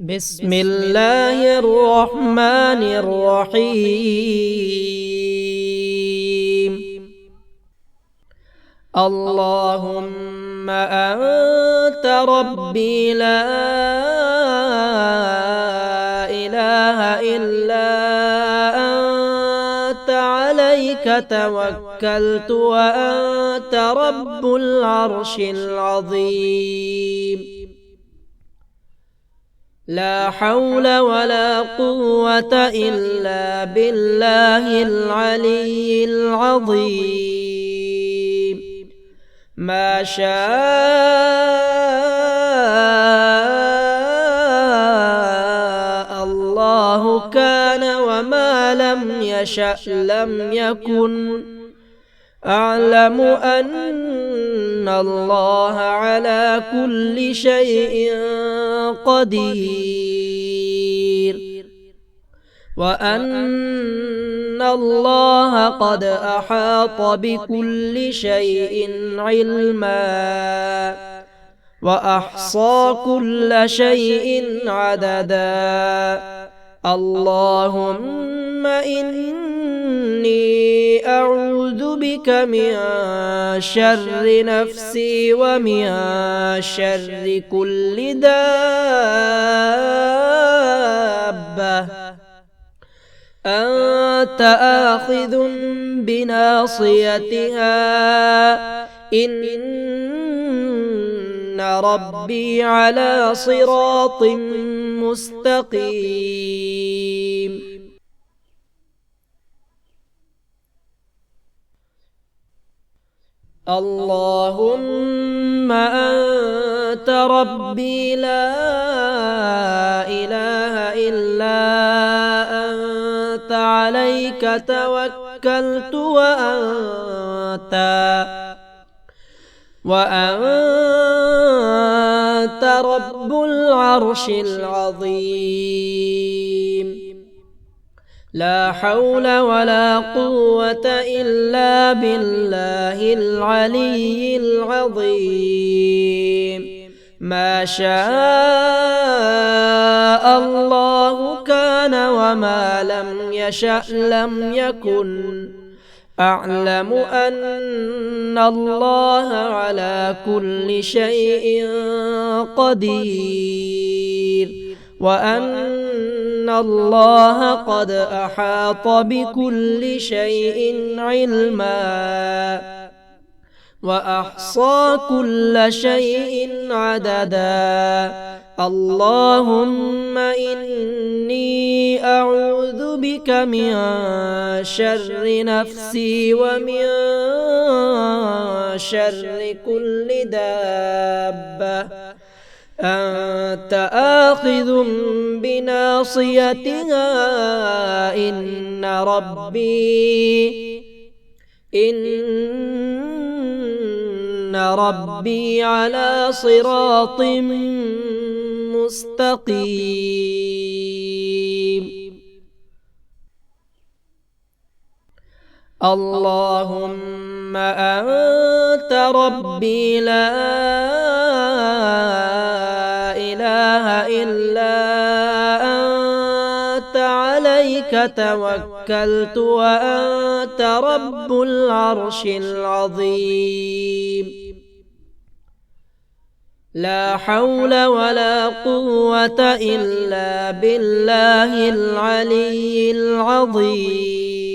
بسم الله الرحمن الرحيم. اللهم أنت ربي لا إله إلا أنت، عليك توكلت وأنت رب العرش العظيم. لا حول ولا قوة إلا بالله العلي العظيم. ما شاء الله كان وما لم يشأ لم يكن. أعلم أن الله على كل شيء قدير، وأن الله قد أحاط بكل شيء علما، وأحصى كل شيء عددا. اللهم إني أعوذ بك من شر نفسي ومن شر كل دابة أنت آخذ بناصيتها، إن ربي على صراط مستقيم. اللهم أنت ربي لا إله إلا أنت، عليك توكلت وأنت رب العرش العظيم. لا حول ولا قوة إلا بالله العلي العظيم. ما شاء الله كان وما لم يشأ لم يكن. أعلم أن الله على كل شيء قدير، وأن الله قد أحاط بكل شيء علما، وأحصى كل شيء عددا. اللهم إني أعوذ بك من شر نفسي ومن شر كل دابة أنت آخذ بناصيتها، إن ربي على صراط مستقيم. اللهم أنت ربي لا إله إلا أنت، عليك توكلت وأنت رب العرش العظيم. لا حول ولا قوة إلا بالله العلي العظيم.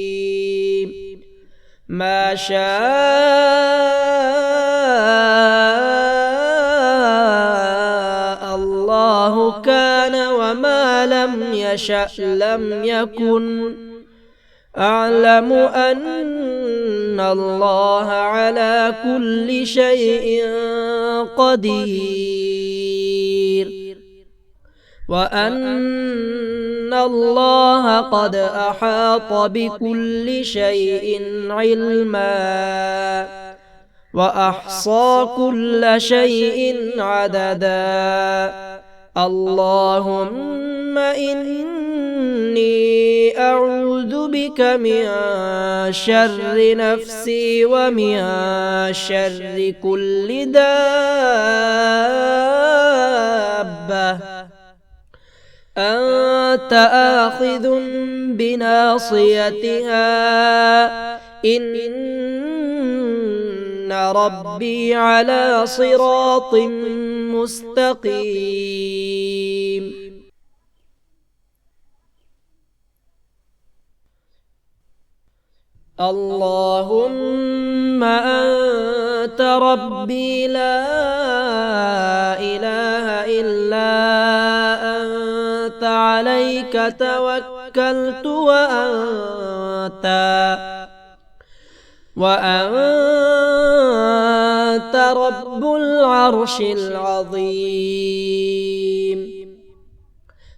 ما شاء الله كان وما لم يشأ لم يكن. أعلم أن الله على كل شيء قدير، وأن الله قد أحاط بكل شيء علما، وأحصى كل شيء عددا. اللهم إني أعوذ بك من شر نفسي ومن شر كل دابة أنت آخذ بناصيتها إن ربي على صراط مستقيم اللهم أنت ربي لا إله إلا أنت عليك توكلت وأنت رب العرش العظيم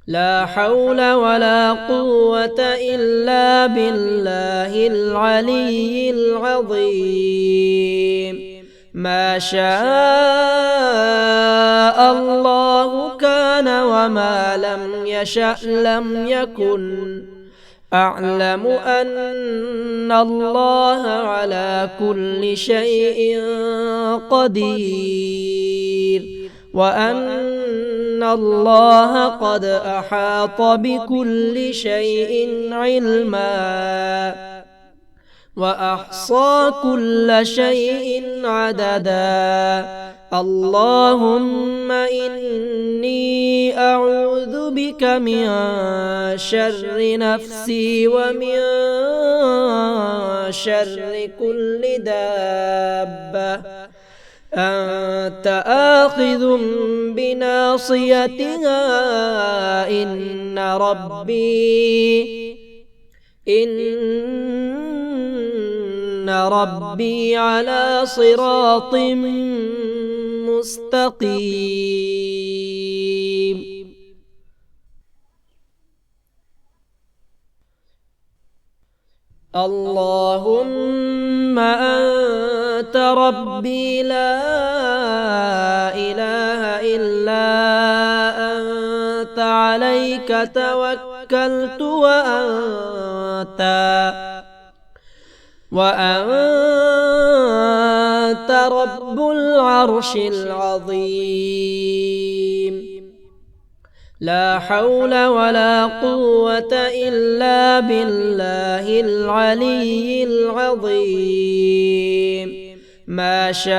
لا حول ولا قوة إلا بالله العلي العظيم ما شاء الله كان وما لم يشأ لم يكن أعلم أن الله على كل شيء قدير وأن الله قد أحاط بكل شيء علما وأحصى كل شيء عددا اللهم إني أعوذ بك من شر نفسي ومن شر كل دابة أنت آخذ بناصيتها إن ربي على صراط مستقيم اللهم أنت ربي لا إله إلا أنت عليك توكلت وأنت رب العرش العظيم لا حول ولا قوة إلا بالله العلي العظيم ما شاء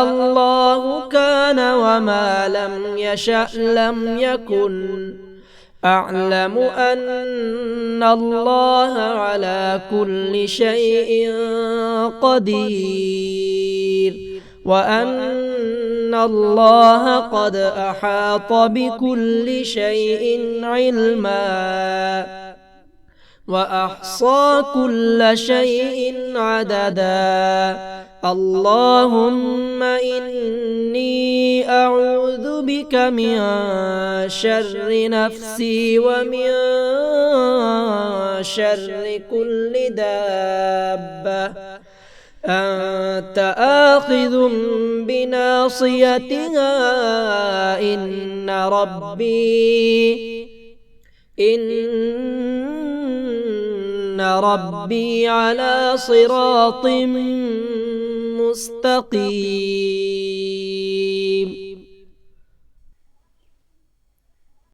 الله كان وما لم يشأ لم يكن أعلم أن الله على كل شيء قدير وأن الله قد أحاط بكل شيء علما وأحصى كل شيء عددا اللهم إني أعوذ بك من شر نفسي ومن شر كل دابة أنت آخذ بناصيتها إن ربي على صراط مستقيم